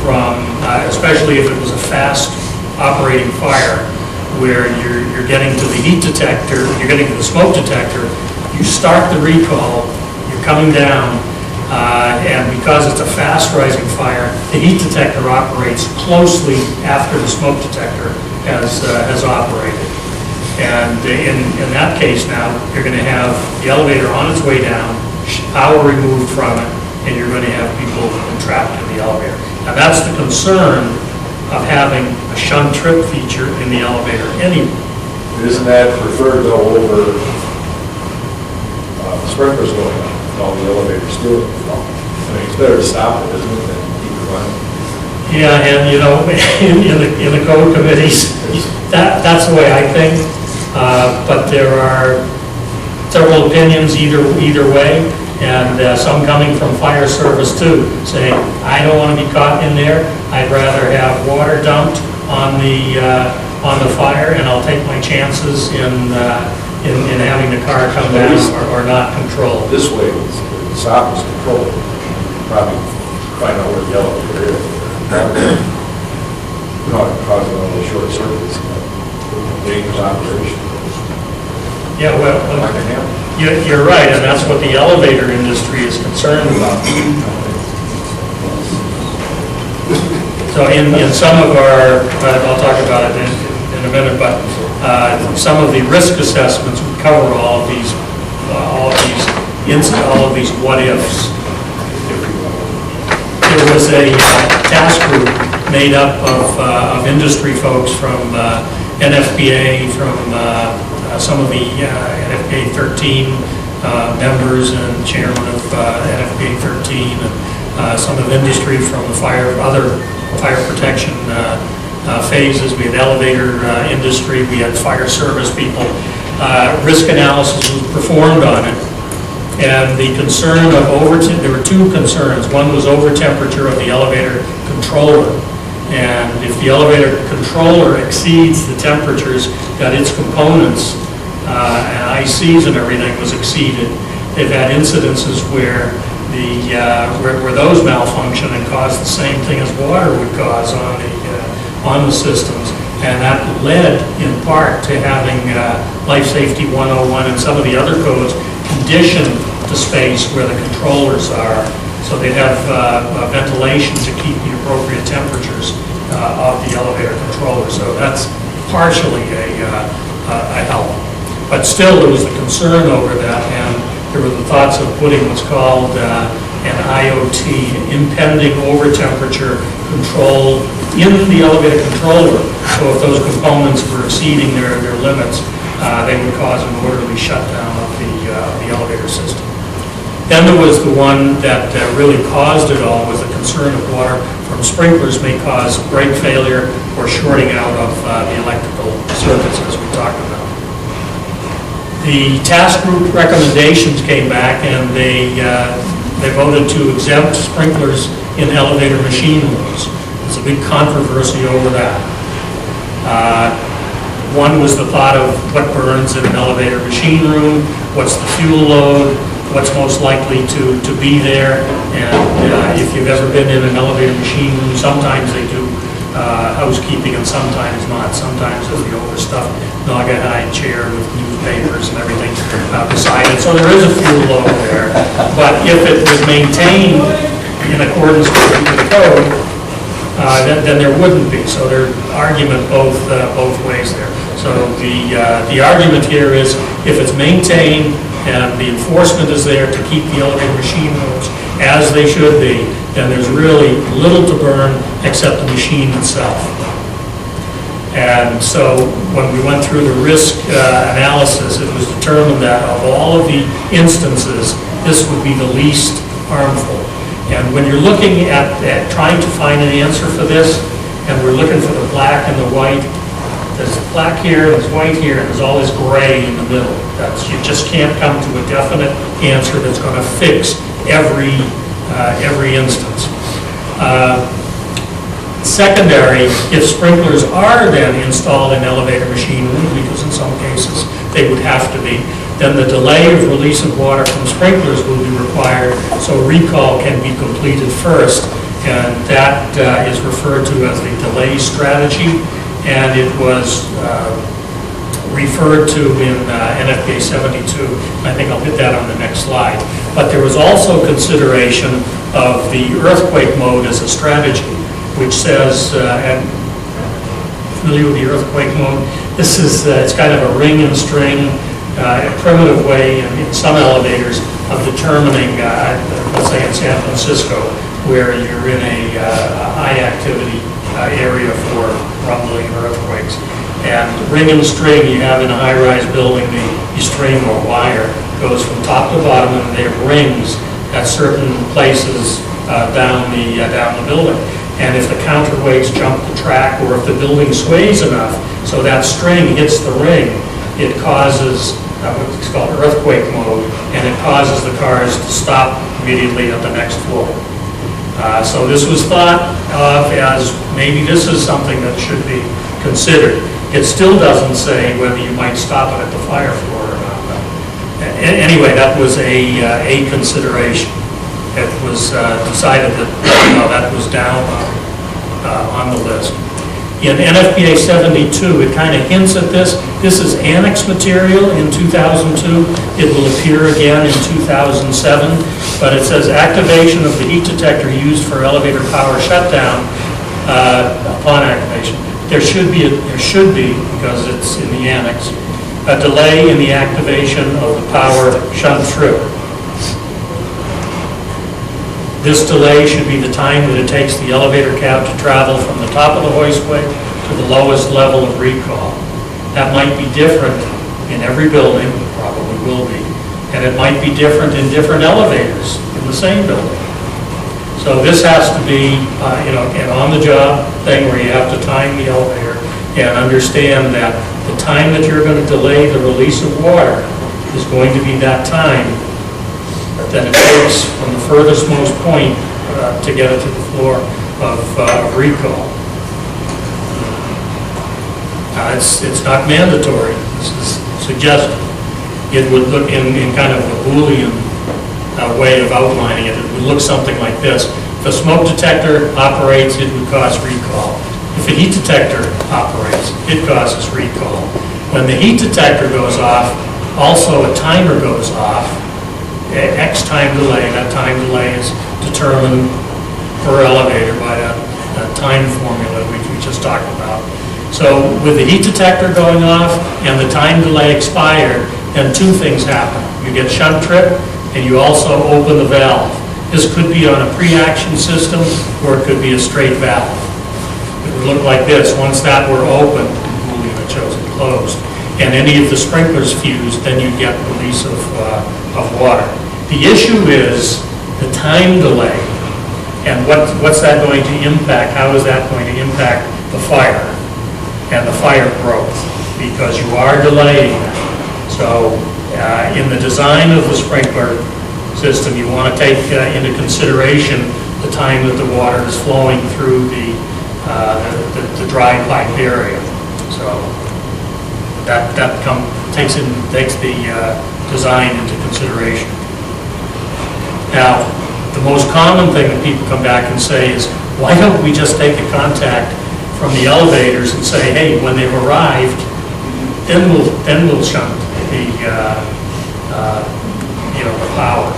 from, especially if it was a fast operating fire, where you're getting to the heat detector, you're getting to the smoke detector, you start the recall, you're coming down, and because it's a fast rising fire, the heat detector operates closely after the smoke detector has operated. And in that case now, you're going to have the elevator on its way down, power removed from it, and you're going to have people entrapped in the elevator. Now that's the concern of having a shunt trip feature in the elevator anyway. Isn't that preferred though over sprinklers going on, all the elevators doing it? I mean, it's better to stop it, isn't it, than keep it running? Yeah, and in the code committees, that's the way I think. But there are several opinions either way, and some coming from fire service too, saying, I don't want to be caught in there. I'd rather have water dumped on the fire, and I'll take my chances in having the car come down or not control. This way, the stop is controlled. Probably find out where the elevator is. Not causing all the short circuits, dangerous operation. Yeah, well, Like a hammer. you're right, and that's what the elevator industry is concerned about. So in some of our, I'll talk about it in a minute, but some of the risk assessments would cover all of these what ifs. There was a task group made up of industry folks from NFPA, from some of the NFPA 13 members and chairman of NFPA 13, and some of industry from the other fire protection phases. We had elevator industry, we had fire service people. Risk analysis was performed on it. And the concern of there were two concerns. One was over temperature of the elevator controller. And if the elevator controller exceeds the temperatures that its components and ICs and everything was exceeded, they've had incidences where where those malfunction and cause the same thing as water would cause on the systems. And that led in part to having Life Safety 101 and some of the other codes conditioned to space where the controllers are, so they'd have ventilation to keep the appropriate temperatures of the elevator controller. So that's partially a help. But still, there was a concern over that, and there were the thoughts of putting what's called an IoT, impending over temperature control, in the elevator controller. So if those components were exceeding their limits, they would cause an orderly shutdown of the elevator system. Then there was the one that really caused it all, was the concern of water from sprinklers may cause brake failure or shorting out of the electrical circuits, as we talked about. The task group recommendations came back, and they voted to exempt sprinklers in elevator machine rooms. There's a big controversy over that. One was the thought of what burns in an elevator machine room, what's the fuel load, what's most likely to be there, and if you've ever been in an elevator machine room, sometimes they do housekeeping and sometimes not. Sometimes there's the overstuffed Naugahyde chair with newspapers and everything beside it. So there is a fuel load there. But if it was maintained in accordance with the code, then there wouldn't be. So there's argument both ways there. So the argument here is if it's maintained and the enforcement is there to keep the elevator machine rooms as they should be, then there's really little to burn except the machine itself. And so when we went through the risk analysis, it was determined that of all of the instances, this would be the least harmful. And when you're looking at trying to find an answer for this, and we're looking for the black and the white, there's black here, there's white here, and there's all this gray in the middle. You just can't come to a definite answer that's going to fix every instance. Secondary, if sprinklers are then installed in elevator machine rooms, because in some cases they would have to be, then the delay of release of water from sprinklers will be required, so recall can be completed first, and that is referred to as the delay strategy, and it was referred to in NFPA 72. I think I'll hit that on the next slide. But there was also consideration of the earthquake mode as a strategy, which says, and familiar with the earthquake mode, this is, it's kind of a ring and string, a primitive way in some elevators of determining, let's say in San Francisco, where you're in a high activity area for rumbling earthquakes. And ring and string you have in a high-rise building, the string or wire goes from top to bottom, and there are rings at certain places down the building. And if the counterweights jump the track, or if the building sways enough so that string hits the ring, it causes what's called earthquake mode, and it causes the cars to stop immediately at the next floor. So this was thought of as maybe this is something that should be considered. It still doesn't say whether you might stop it at the fire floor or not. But anyway, that was a consideration. It was decided that that was down on the list. In NFPA 72, it kind of hints at this. This is annex material in 2002. It will appear again in 2007. But it says activation of the heat detector used for elevator power shutdown upon activation. There should be, because it's in the annex, a delay in the activation of the power shunt through. This delay should be the time that it takes the elevator cab to travel from the top of the hoistway to the lowest level of recall. That might be different in every building, probably will be, and it might be different in different elevators in the same building. So this has to be, an on-the-job thing where you have to time the elevator and understand that the time that you're going to delay the release of water is going to be that time that it takes from the furthest most point to get it to the floor of recall. It's not mandatory. This is suggested. It would look in kind of a Boolean way of outlining it. It would look something like this. If a smoke detector operates, it would cause recall. If a heat detector operates, it causes recall. When the heat detector goes off, also a timer goes off. X time delay. That time delay is determined per elevator by that time formula we just talked about. So with the heat detector going off and the time delay expired, then two things happen. You get shunt trip, and you also open the valve. This could be on a pre-action system, or it could be a straight valve. It would look like this. Once that were open, it shows it closed, and any of the sprinklers fused, then you get release of water. The issue is the time delay, and what's that going to impact? How is that going to impact the fire and the fire growth? Because you are delaying it. So in the design of the sprinkler system, you want to take into consideration the time that the water is flowing through the dry pipe area. So that takes the design into consideration. Now, the most common thing that people come back and say is, why don't we just take a contact from the elevators and say, hey, when they've arrived, then we'll shunt the power.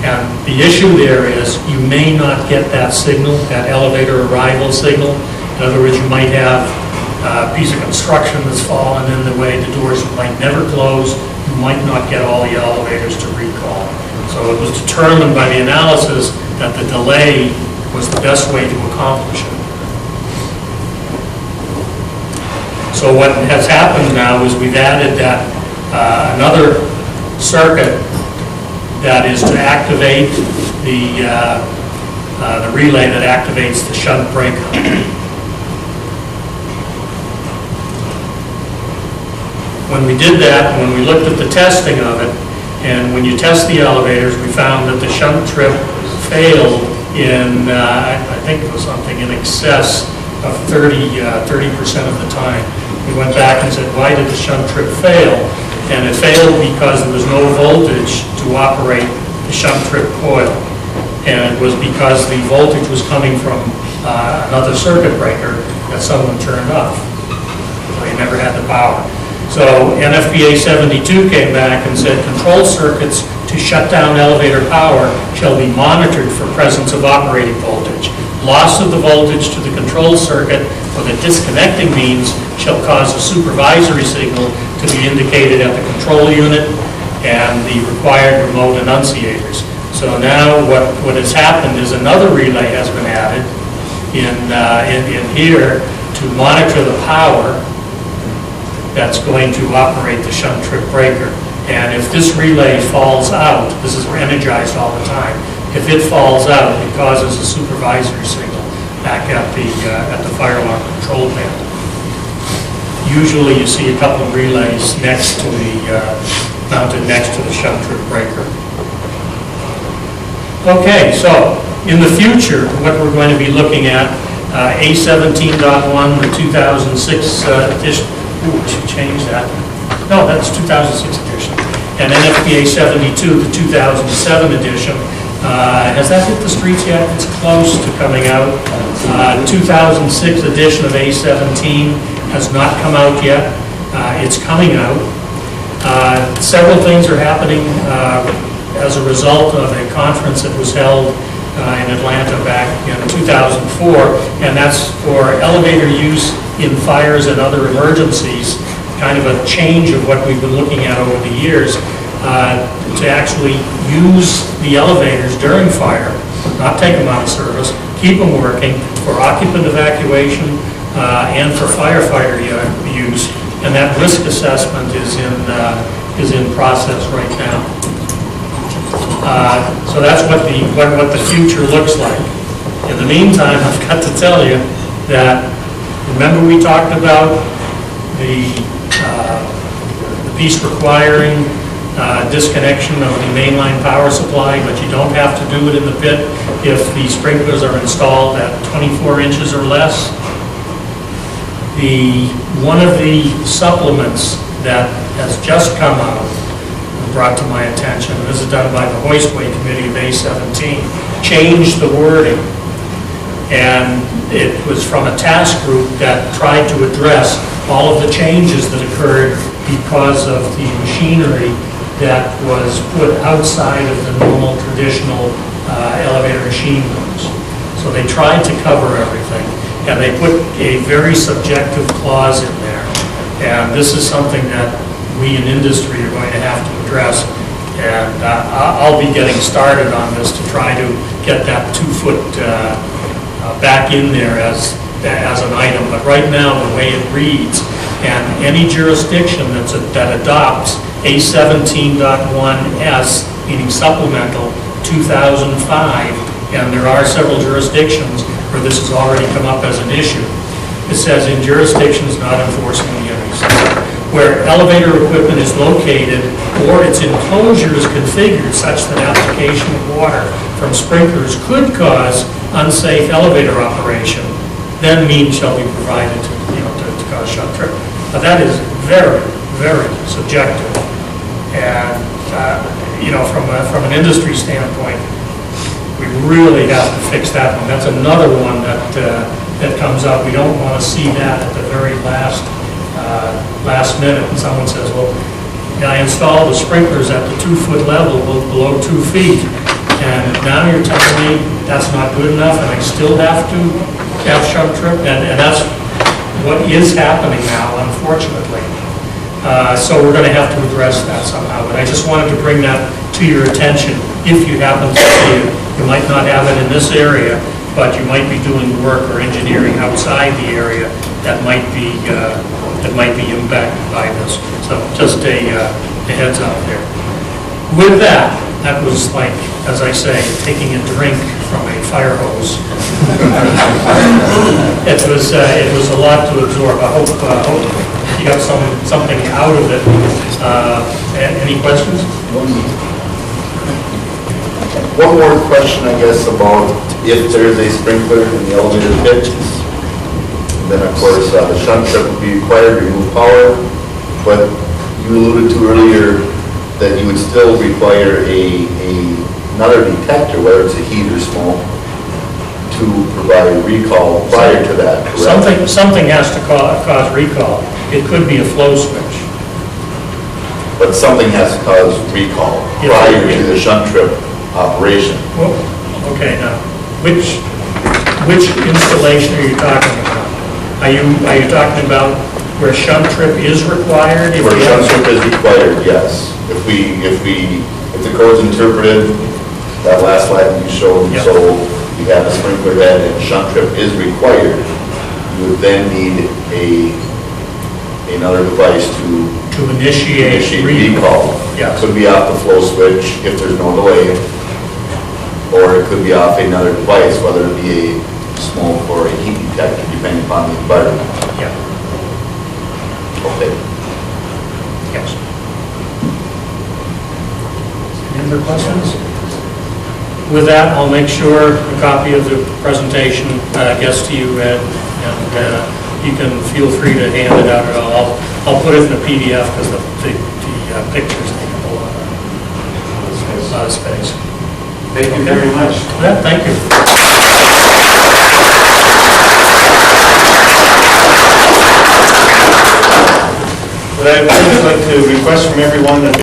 And the issue there is you may not get that signal, that elevator arrival signal. In other words, you might have a piece of construction that's fallen in the way, the doors might never close, you might not get all the elevators to recall. So it was determined by the analysis that the delay was the best way to accomplish it. So what has happened now is we've added that another circuit that is to activate the relay that activates the shunt breaker. When we did that, when we looked at the testing of it, and when you test the elevators, we found that the shunt trip failed in, I think it was something in excess of 30% of the time. We went back and said, why did the shunt trip fail? And it failed because there was no voltage to operate the shunt trip coil. And it was because the voltage was coming from another circuit breaker that someone turned off. So you never had the power. So NFPA 72 came back and said control circuits to shut down elevator power shall be monitored for presence of operating voltage. Loss of the voltage to the control circuit or the disconnecting means shall cause a supervisory signal to be indicated at the control unit and the required remote enunciators. So now what has happened is another relay has been added in here to monitor the power that's going to operate the shunt trip breaker. And if this relay falls out, this is energized all the time, if it falls out, it causes a supervisory signal back at the fire alarm control panel. Usually you see a couple of relays next to mounted next to the shunt trip breaker. Okay, so in the future, what we're going to be looking at, A17.1, the 2006 edition. Ooh, we should change that. No, that's 2006 edition. And NFPA 72, the 2007 edition. Has that hit the streets yet? It's close to coming out. 2006 edition of A17 has not come out yet. It's coming out. Several things are happening as a result of a conference that was held in Atlanta back in 2004, and that's for elevator use in fires and other emergencies, kind of a change of what we've been looking at over the years, to actually use the elevators during fire, not take them out of service, keep them working for occupant evacuation and for firefighter use, and that risk assessment is in process right now. So that's what the future looks like. In the meantime, I've got to tell you that, remember we talked about the piece requiring disconnection of the mainline power supply, but you don't have to do it in the pit if the sprinklers are installed at 24 inches or less. One of the supplements that has just come out, brought to my attention, this is done by the Hoistway Committee of A17, changed the wording. And it was from a task group that tried to address all of the changes that occurred because of the machinery that was put outside of the normal traditional elevator machine rooms. So they tried to cover everything, and they put a very subjective clause in there. And this is something that we in industry are going to have to address. And I'll be getting started on this to try to get that 2-foot back in there as an item. But right now, the way it reads And any jurisdiction that adopts A17.1S, meaning supplemental 2005, and there are several jurisdictions where this has already come up as an issue. It says in jurisdictions not enforcing the units, where elevator equipment is located or its enclosure is configured such that application of water from sprinklers could cause unsafe elevator operation, then means shall be provided to, to cause shut trip. But that is very, very subjective. And, from an industry standpoint, we really have to fix that one. That's another one that comes up. We don't want to see that at the very last minute. And someone says, well, I installed the sprinklers at the 2-foot level below 2 feet. And now you're telling me that's not good enough and I still have to have shut trip? And that's what is happening now, unfortunately. So we're going to have to address that somehow. But I just wanted to bring that to your attention if you happen to see it. You might not have it in this area, but you might be doing work or engineering outside the area that might be impacted by this. So just a heads up there. With that, that was like, as I say, taking a drink from a fire hose. It was a lot to absorb. I hope you got something out of it. Any questions? One more question, I guess, about if there is a sprinkler in the elevator pit, then of course the shunt trip would be required to remove power, but you alluded to earlier that you would still require another detector, whether it's a heat or smoke, to provide recall prior to that, correct? Something has to cause recall. It could be a flow switch. But something has to cause recall prior to the shunt trip operation. Well, okay, now, which installation are you talking about? Are you talking about where shunt trip is required? Where shunt trip is required, yes. If the code's interpreted, that last slide that you showed, Yep. so you have a sprinkler head and shunt trip is required, you would then need another device to initiate recall. Yes. Could be off the flow switch if there's no delay, or it could be off another device, whether it be a smoke or a heat detector, depending upon the environment. Yeah, Okay. yes. Any other questions? With that, I'll make sure a copy of the presentation gets to you, Ed, and you can feel free to hand it out at all. I'll put it in a PDF because the pictures take up a lot of space. Thank you very much. Yeah, thank you. But I'd like to request from everyone that